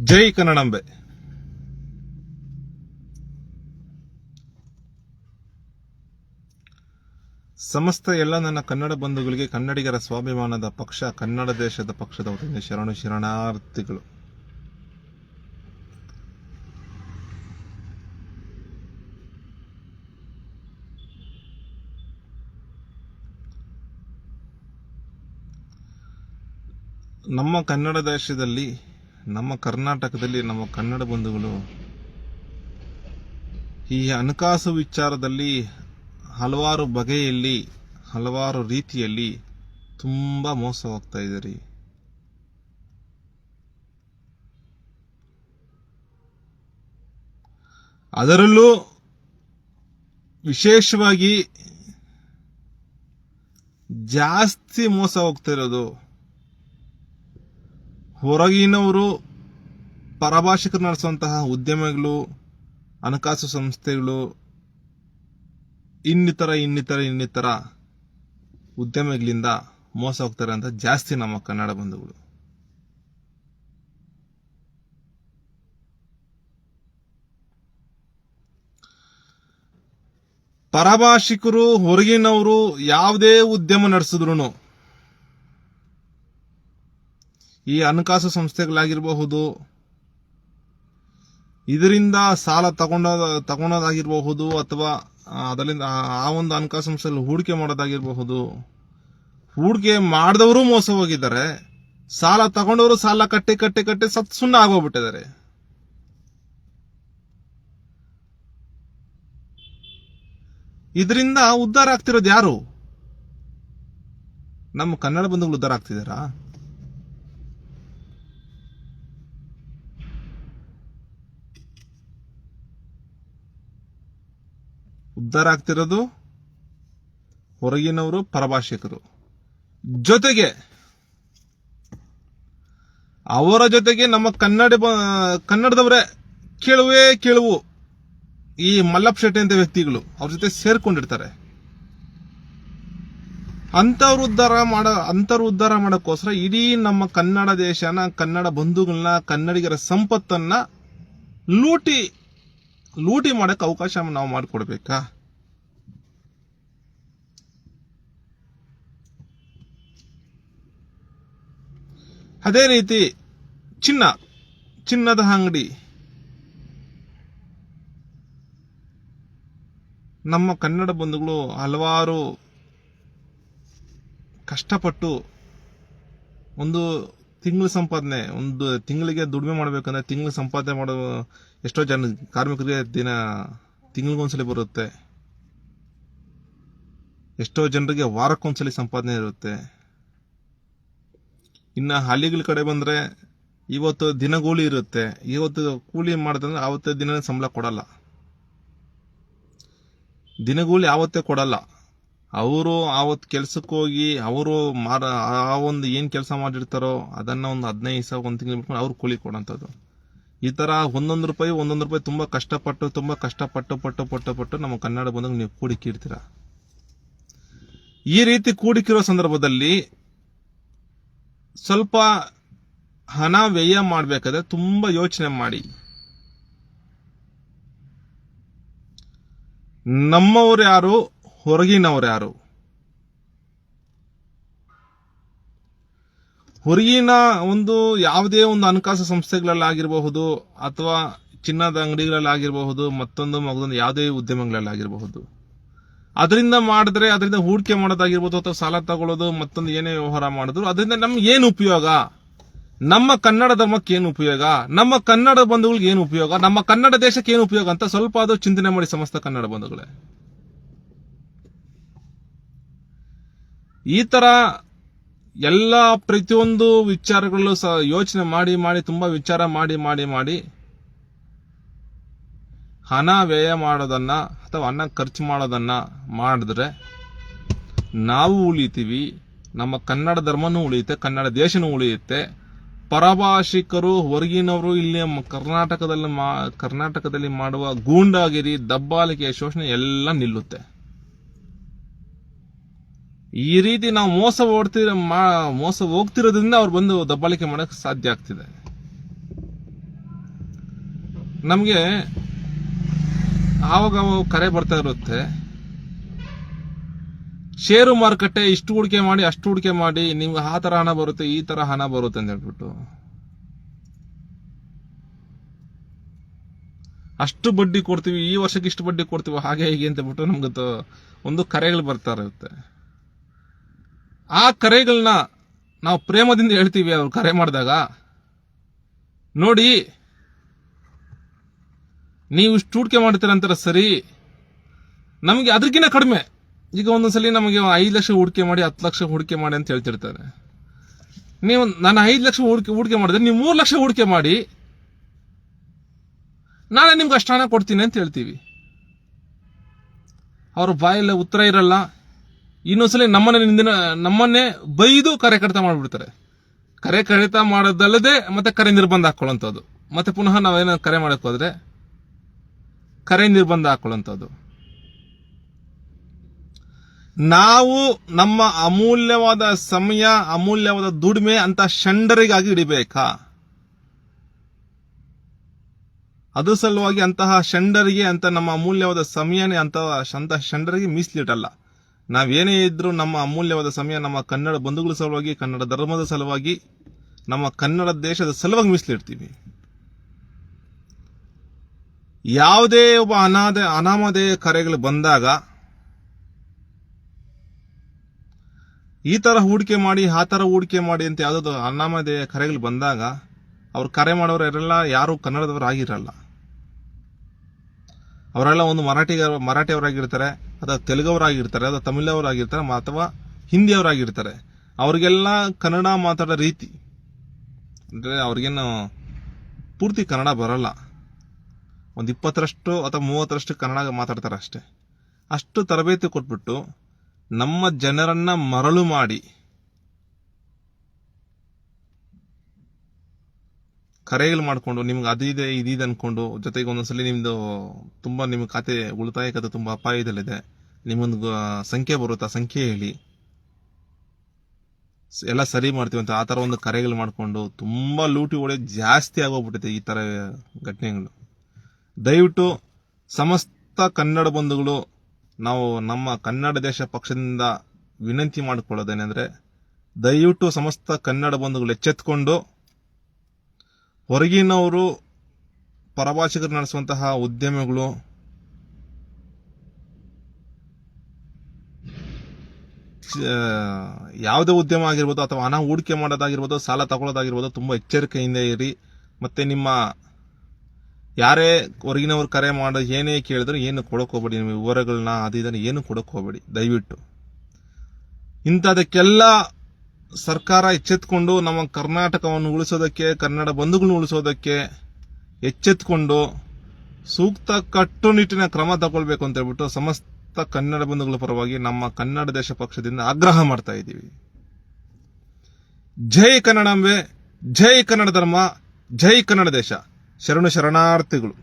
ಜೈ ಕನ್ನಡಾಂಬೆ. ಸಮಸ್ತ ಎಲ್ಲ ನನ್ನ ಕನ್ನಡ ಬಂಧುಗಳಿಗೆ, ಕನ್ನಡಿಗರ ಸ್ವಾಭಿಮಾನದ ಪಕ್ಷ ಕನ್ನಡ ದೇಶದ ಪಕ್ಷದ ವತಿಯಿಂದ ಶರಣಾರ್ಥಿಗಳು. ನಮ್ಮ ಕನ್ನಡ ದೇಶದಲ್ಲಿ, ನಮ್ಮ ಕರ್ನಾಟಕದಲ್ಲಿ ನಮ್ಮ ಕನ್ನಡ ಬಂಧುಗಳು ಈ ಹಣಕಾಸು ವಿಚಾರದಲ್ಲಿ ಹಲವಾರು ಬಗೆಯಲ್ಲಿ, ಹಲವಾರು ರೀತಿಯಲ್ಲಿ ತುಂಬಾ ಮೋಸ ಹೋಗ್ತಾ ಇದ್ದಾರೆ. ಅದರಲ್ಲೂ ವಿಶೇಷವಾಗಿ ಜಾಸ್ತಿ ಮೋಸ ಹೋಗ್ತಾ ಇರೋದು ಹೊರಗಿನವರು, ಪರಭಾಷಿಕರು ನಡೆಸುವಂತಹ ಉದ್ಯಮಗಳು, ಹಣಕಾಸು ಸಂಸ್ಥೆಗಳು, ಇನ್ನಿತರ ಉದ್ಯಮಗಳಿಂದ ಮೋಸ ಹೋಗ್ತಾರೆ ಅಂತ ಜಾಸ್ತಿ ನಮ್ಮ ಕನ್ನಡ ಬಂಧುಗಳು. ಪರಭಾಷಿಕರು, ಹೊರಗಿನವರು ಯಾವುದೇ ಉದ್ಯಮ ನಡೆಸಿದ್ರು, ಈ ಹಣಕಾಸು ಸಂಸ್ಥೆಗಳಾಗಿರಬಹುದು, ಇದರಿಂದ ಸಾಲ ತಗೊಂಡೋದಾಗಿರಬಹುದು, ಅಥವಾ ಅದರಿಂದ ಆ ಒಂದು ಹಣಕಾಸು ಸಂಸ್ಥೆಯಲ್ಲಿ ಹೂಡಿಕೆ ಮಾಡೋದಾಗಿರಬಹುದು. ಹೂಡಿಕೆ ಮಾಡಿದವರು ಮೋಸ ಹೋಗಿದ್ದಾರೆ, ಸಾಲ ತಗೊಂಡವರು ಸಾಲ ಕಟ್ಟಿ ಸತ್ ಸುಣ್ಣ ಆಗೋಗ್ಬಿಟ್ಟಿದ್ದಾರೆ. ಇದರಿಂದ ಉದ್ಧಾರ ಆಗ್ತಿರೋದು ಯಾರು? ನಮ್ಮ ಕನ್ನಡ ಬಂಧುಗಳು ಉದ್ಧಾರ ಆಗ್ತಿದಾರಾ? ಉದ್ಧಾರ ಆಗ್ತಿರೋದು ಹೊರಗಿನವರು, ಪರಭಾಷಿಕರು. ಜೊತೆಗೆ ಅವರ ಜೊತೆಗೆ ನಮ್ಮ ಕನ್ನಡದವರೇ ಕೇಳುವು ಈ ಮಲ್ಲಪ್ಪ ಶೆಟ್ಟಿ ಅಂತ ವ್ಯಕ್ತಿಗಳು ಅವ್ರ ಜೊತೆ ಸೇರ್ಕೊಂಡಿರ್ತಾರೆ. ಅಂತವ್ರು ಉದ್ಧಾರ ಮಾಡೋಕ್ಕೋಸ್ಕರ ಇಡೀ ನಮ್ಮ ಕನ್ನಡ ದೇಶನ, ಕನ್ನಡ ಬಂಧುಗಳನ್ನ, ಕನ್ನಡಿಗರ ಸಂಪತ್ತನ್ನ ಲೂಟಿ ಮಾಡಕ್ಕೆ ಅವಕಾಶ ನಾವು ಮಾಡಿಕೊಡ್ಬೇಕಾ? ಅದೇ ರೀತಿ ಚಿನ್ನದ ಅಂಗಡಿ, ನಮ್ಮ ಕನ್ನಡ ಬಂಧುಗಳು ಹಲವಾರು ಕಷ್ಟಪಟ್ಟು ಒಂದು ತಿಂಗಳ ಸಂಪಾದನೆ, ಒಂದು ತಿಂಗಳಿಗೆ ದುಡಿಮೆ ಮಾಡಬೇಕಂದ್ರೆ ತಿಂಗಳ ಸಂಪಾದನೆ ಮಾಡೋ ಎಷ್ಟೋ ಜನ ಕಾರ್ಮಿಕರಿಗೆ ತಿಂಗಳಿಗೊಂದ್ಸಲಿ ಬರುತ್ತೆ, ಎಷ್ಟೋ ಜನರಿಗೆ ವಾರಕ್ಕೊಂದ್ಸಲಿ ಸಂಪಾದನೆ ಇರುತ್ತೆ. ಇನ್ನು ಹಳ್ಳಿಗಳ ಕಡೆ ಬಂದ್ರೆ ಇವತ್ತು ದಿನಗೂಲಿ ಇರುತ್ತೆ, ಇವತ್ತು ಕೂಲಿ ಮಾಡಿದ್ರೆ ಆವತ್ತೇ ದಿನ ಸಂಬಳ ಕೊಡಲ್ಲ, ದಿನಗೂಲಿ ಆವತ್ತೇ ಕೊಡಲ್ಲ. ಅವರು ಆವತ್ತು ಕೆಲ್ಸಕ್ಕೆ ಹೋಗಿ ಅವರು ಆ ಒಂದು ಏನ್ ಕೆಲಸ ಮಾಡಿರ್ತಾರೋ ಅದನ್ನ ಒಂದು 15 ದಿವಸ, ಒಂದು ತಿಂಗಳು ಬಿಟ್ಕೊಂಡು ಅವ್ರು ಕೂಲಿ ಕೊಡೋಂಥದ್ದು. ಈ ತರ ಒಂದೊಂದು ರೂಪಾಯಿ ತುಂಬಾ ಕಷ್ಟಪಟ್ಟು ನಮ್ಮ ಕನ್ನಡ ಬಂದಾಗ ನೀವು ಕೂಡಿಕಿರ್ತೀರ. ಈ ರೀತಿ ಕೂಡಿಕಿರೋ ಸಂದರ್ಭದಲ್ಲಿ ಸ್ವಲ್ಪ ಹಣ ವ್ಯಯ ಮಾಡಬೇಕಾದ್ರೆ ತುಂಬಾ ಯೋಚನೆ ಮಾಡಿ. ನಮ್ಮವ್ರು ಯಾರು, ಹೊರಗಿನವ್ರು ಯಾರು? ಹೊರಗಿನ ಒಂದು ಯಾವುದೇ ಒಂದು ಹಣಕಾಸು ಸಂಸ್ಥೆಗಳಲ್ಲಾಗಿರಬಹುದು, ಅಥವಾ ಚಿನ್ನದ ಅಂಗಡಿಗಳಲ್ಲಾಗಿರಬಹುದು, ಮತ್ತೊಂದು ಯಾವುದೇ ಉದ್ಯಮಗಳಲ್ಲಾಗಿರಬಹುದು, ಅದರಿಂದ ಮಾಡಿದ್ರೆ, ಅದರಿಂದ ಹೂಡಿಕೆ ಮಾಡೋದಾಗಿರ್ಬೋದು, ಅಥವಾ ಸಾಲ ತಗೊಳ್ಳೋದು, ಮತ್ತೊಂದು ಏನೇ ವ್ಯವಹಾರ ಮಾಡಿದ್ರು ಅದರಿಂದ ನಮ್ಗೆ ಏನು ಉಪಯೋಗ? ನಮ್ಮ ಕನ್ನಡ ಧರ್ಮಕ್ಕೆ ಏನು ಉಪಯೋಗ? ನಮ್ಮ ಕನ್ನಡ ಬಂಧುಗಳಿಗೆ ಏನು ಉಪಯೋಗ? ನಮ್ಮ ಕನ್ನಡ ದೇಶಕ್ಕೆ ಏನು ಉಪಯೋಗ ಅಂತ ಸ್ವಲ್ಪ ಅದು ಚಿಂತನೆ ಮಾಡಿ ಸಮಸ್ತ ಕನ್ನಡ ಬಂಧುಗಳೇ. ಈ ತರ ಎಲ್ಲ ಪ್ರತಿಯೊಂದು ವಿಚಾರಗಳು ಯೋಚನೆ ಮಾಡಿ ತುಂಬಾ ವಿಚಾರ ಮಾಡಿ ಹಣ ವ್ಯಯ ಮಾಡೋದನ್ನ ಅಥವಾ ಹಣ ಖರ್ಚು ಮಾಡೋದನ್ನ ಮಾಡಿದ್ರೆ ನಾವು ಉಳಿತೀವಿ, ನಮ್ಮ ಕನ್ನಡ ಧರ್ಮನೂ ಉಳಿಯುತ್ತೆ, ಕನ್ನಡ ದೇಶನೂ ಉಳಿಯುತ್ತೆ. ಪರಭಾಷಿಕರು, ಹೊರಗಿನವರು ಇಲ್ಲಿ ಕರ್ನಾಟಕದಲ್ಲಿ ಮಾಡುವ ಗೂಂಡಾಗಿರಿ, ದಬ್ಬಾಳಿಕೆ, ಶೋಷಣೆ ಎಲ್ಲ ನಿಲ್ಲುತ್ತೆ. ಈ ರೀತಿ ನಾವು ಮೋಸ ಹೋಗ್ತಿರೋದ್ರಿಂದ ಅವ್ರು ಬಂದು ದಬ್ಬಾಳಿಕೆ ಮಾಡಕ್ಕೆ ಸಾಧ್ಯ ಆಗ್ತಿದೆ. ನಮಗೆ ಆವಾಗ ಕರೆ ಬರ್ತಾ ಇರುತ್ತೆ, ಷೇರು ಮಾರುಕಟ್ಟೆ ಇಷ್ಟು ಹೂಡಿಕೆ ಮಾಡಿ ಅಷ್ಟು ಹೂಡಿಕೆ ಮಾಡಿ ನಿಮ್ಗೆ ಆ ತರ ಹಣ ಬರುತ್ತೆ ಈ ತರ ಹಣ ಬರುತ್ತೆ ಅಂತ ಹೇಳ್ಬಿಟ್ಟು ಅಷ್ಟು ಬಡ್ಡಿ ಕೊಡ್ತೀವಿ, ಈ ವರ್ಷಕ್ಕೆ ಇಷ್ಟು ಬಡ್ಡಿ ಕೊಡ್ತೀವಿ, ಹಾಗೆ ಹೀಗೆ ಅಂತ ಬಿಟ್ಟು ನಮ್ಗೆ ಒಂದು ಕರೆಗಳು ಬರ್ತಾ ಇರುತ್ತೆ. ಆ ಕರೆಗಳನ್ನ ನಾವು ಪ್ರೇಮದಿಂದ ಹೇಳ್ತೀವಿ. ಅವ್ರು ಕರೆ ಮಾಡಿದಾಗ, ನೋಡಿ ನೀವು ಇಷ್ಟು ಹೂಡಿಕೆ ಮಾಡ್ತೀರ ಅಂತಾರೆ ಸರಿ, ನಮಗೆ ಅದಕ್ಕಿಂತ ಕಡಿಮೆ. ಈಗ ಒಂದೊಂದ್ಸಲಿ ನಮಗೆ 5 ಲಕ್ಷ ಹೂಡಿಕೆ ಮಾಡಿ 10 ಲಕ್ಷ ಹೂಡಿಕೆ ಮಾಡಿ ಅಂತ ಹೇಳ್ತಿರ್ತಾರೆ. ನೀವು ನಾನು 5 ಲಕ್ಷ ಹೂಡಿಕೆ ಮಾಡಿದ್ರೆ ನೀವು 3 ಲಕ್ಷ ಹೂಡಿಕೆ ಮಾಡಿ, ನಾಳೆ ನಿಮ್ಗೆ ಅಷ್ಟು ಹಣ ಕೊಡ್ತೀನಿ ಅಂತ ಹೇಳ್ತೀವಿ. ಅವ್ರ ಬಾಯಲ್ಲ ಉತ್ತರ ಇರಲ್ಲ. ಇನ್ನೊಂದ್ಸಲಿ ನಮ್ಮನ್ನೇ ಬೈದು ಕರೆ ಕಡಿತ ಮಾಡಿಬಿಡ್ತಾರೆ. ಕರೆ ಕಡಿತ ಮಾಡೋದಲ್ಲದೆ ಮತ್ತೆ ಕರೆ ನಿರ್ಬಂಧ ಹಾಕೊಳ್ಳುವಂಥದ್ದು, ಮತ್ತೆ ಪುನಃ ನಾವೇನೋ ಕರೆ ಮಾಡಕ್ ಹೋದ್ರೆ ಕರೆ ನಿರ್ಬಂಧ ಹಾಕೊಳ್ಳುವಂಥದ್ದು. ನಾವು ನಮ್ಮ ಅಮೂಲ್ಯವಾದ ಸಮಯ, ಅಮೂಲ್ಯವಾದ ದುಡಿಮೆ ಅಂತ ಷಂಡರಿಗಾಗಿ ಇಡಬೇಕಾ? ಅದು ಸಲುವಾಗಿ ಅಂತಹ ಷಂಡರಿಗೆ ಅಂತ ನಮ್ಮ ಅಮೂಲ್ಯವಾದ ಸಮಯನೇ ಅಂತ ಷಂಡರಿಗೆ ಮೀಸಲಿಡಲ್ಲ. ನಾವೇನೇ ಇದ್ರೂ ನಮ್ಮ ಅಮೂಲ್ಯವಾದ ಸಮಯ ನಮ್ಮ ಕನ್ನಡ ಬಂಧುಗಳ ಸಲುವಾಗಿ, ಕನ್ನಡ ಧರ್ಮದ ಸಲುವಾಗಿ, ನಮ್ಮ ಕನ್ನಡ ದೇಶದ ಸಲುವಾಗಿ ಮೀಸಲಿಡ್ತೀವಿ. ಯಾವುದೇ ಒಬ್ಬ ಅನಾಮಧೇಯ ಕರೆಗಳು ಬಂದಾಗ, ಈ ತರ ಹೂಡಿಕೆ ಮಾಡಿ ಆ ತರ ಹೂಡಿಕೆ ಮಾಡಿ ಅಂತ ಯಾವುದಾದ್ರು ಅನಾಮಧೇಯ ಕರೆಗಳು ಬಂದಾಗ, ಅವ್ರು ಕರೆ ಮಾಡೋರು ಇರಲ್ಲ, ಯಾರು ಕನ್ನಡದವರು ಆಗಿರಲ್ಲ. ಅವರೆಲ್ಲ ಒಂದು ಮರಾಠಿಯವರಾಗಿರ್ತಾರೆ, ಅಥವಾ ತೆಲುಗವರಾಗಿರ್ತಾರೆ, ಅಥವಾ ತಮಿಳವರಾಗಿರ್ತಾರೆ, ಅಥವಾ ಹಿಂದಿಯವರಾಗಿರ್ತಾರೆ. ಅವ್ರಿಗೆಲ್ಲ ಕನ್ನಡ ಮಾತಾಡೋ ರೀತಿ ಅಂದ್ರೆ ಅವ್ರಿಗೇನು ಪೂರ್ತಿ ಕನ್ನಡ ಬರಲ್ಲ. ಒಂದು 20% ಅಥವಾ 30% ಕನ್ನಡ ಮಾತಾಡ್ತಾರೆ ಅಷ್ಟೇ. ಅಷ್ಟು ತರಬೇತಿ ಕೊಟ್ಬಿಟ್ಟು ನಮ್ಮ ಜನರನ್ನ ಮರಳು ಮಾಡಿ ಕರೆಗಳು ಮಾಡಿಕೊಂಡು ನಿಮ್ಗೆ ಅದಿದೆ ಇದಿದೆ ಅನ್ಕೊಂಡು, ಜೊತೆಗೆ ಒಂದೊಂದ್ಸಲಿ ನಿಮ್ದು ತುಂಬಾ ನಿಮ್ಮ ಖಾತೆ ಉಳಿತಾಯ ಖಾತೆ ತುಂಬಾ ಅಪಾಯದಲ್ಲಿದೆ, ನಿಮ್ಮೊಂದು ಸಂಖ್ಯೆ ಬರುತ್ತೆ, ಆ ಸಂಖ್ಯೆ ಹೇಳಿ ಎಲ್ಲ ಸರಿ ಮಾಡ್ತೀವಿ ಅಂತ ಆ ತರ ಒಂದು ಕರೆಗಳು ಮಾಡಿಕೊಂಡು ತುಂಬಾ ಲೂಟಿ ಹೊಡೆಯೋದು ಜಾಸ್ತಿ ಆಗೋಗ್ಬಿಟ್ಟಿದೆ ಈ ತರ ಘಟನೆಗಳು. ದಯವಿಟ್ಟು ಸಮಸ್ತ ಕನ್ನಡ ಬಂಧುಗಳು, ನಾವು ನಮ್ಮ ಕನ್ನಡ ದೇಶ ಪಕ್ಷದಿಂದ ವಿನಂತಿ ಮಾಡಿಕೊಳ್ಳೋದೇನೆಂದ್ರೆ, ದಯವಿಟ್ಟು ಸಮಸ್ತ ಕನ್ನಡ ಬಂಧುಗಳು ಎಚ್ಚೆತ್ತುಕೊಂಡು ಹೊರಗಿನವರು ಪರಭಾಷಿಗರು ನಡೆಸುವಂತಹ ಉದ್ಯಮಗಳು ಯಾವುದೇ ಉದ್ಯಮ ಆಗಿರ್ಬೋದು ಅಥವಾ ಹಣ ಹೂಡಿಕೆ ಮಾಡೋದಾಗಿರ್ಬೋದು, ಸಾಲ ತಗೊಳ್ಳೋದಾಗಿರ್ಬೋದು, ತುಂಬಾ ಎಚ್ಚರಿಕೆಯಿಂದ ಇರಿ. ಮತ್ತೆ ನಿಮ್ಮ ಯಾರೇ ಹೊರಗಿನವರು ಕರೆ ಮಾಡೋ ಏನೇ ಕೇಳಿದ್ರು ಏನು ಕೊಡಕ್ ಹೋಗ್ಬೇಡಿ, ನಿಮ್ಮ ವಿವರಗಳನ್ನ ಇದನ್ನ ಏನು ಕೊಡಕ್ ಹೋಗ್ಬೇಡಿ ದಯವಿಟ್ಟು. ಇಂಥದಕ್ಕೆಲ್ಲ ಸರ್ಕಾರ ಎಚ್ಚೆತ್ಕೊಂಡು ನಮ್ಮ ಕರ್ನಾಟಕವನ್ನು ಉಳಿಸೋದಕ್ಕೆ, ಕನ್ನಡ ಬಂಧುಗಳನ್ನು ಉಳಿಸೋದಕ್ಕೆ ಎಚ್ಚೆತ್ಕೊಂಡು ಸೂಕ್ತ ಕಟ್ಟುನಿಟ್ಟಿನ ಕ್ರಮ ತಗೊಳ್ಬೇಕು ಅಂತ ಹೇಳ್ಬಿಟ್ಟು ಸಮಸ್ತ ಕನ್ನಡ ಬಂಧುಗಳ ಪರವಾಗಿ ನಮ್ಮ ಕನ್ನಡ ದೇಶ ಪಕ್ಷದಿಂದ ಆಗ್ರಹ ಮಾಡ್ತಾ ಇದ್ದೀವಿ. ಜೈ ಕನ್ನಡಾಂಬೆ, ಜೈ ಕನ್ನಡ ಧರ್ಮ, ಜೈ ಕನ್ನಡ ದೇಶ. ಶರಣಾರ್ಥಿಗಳು.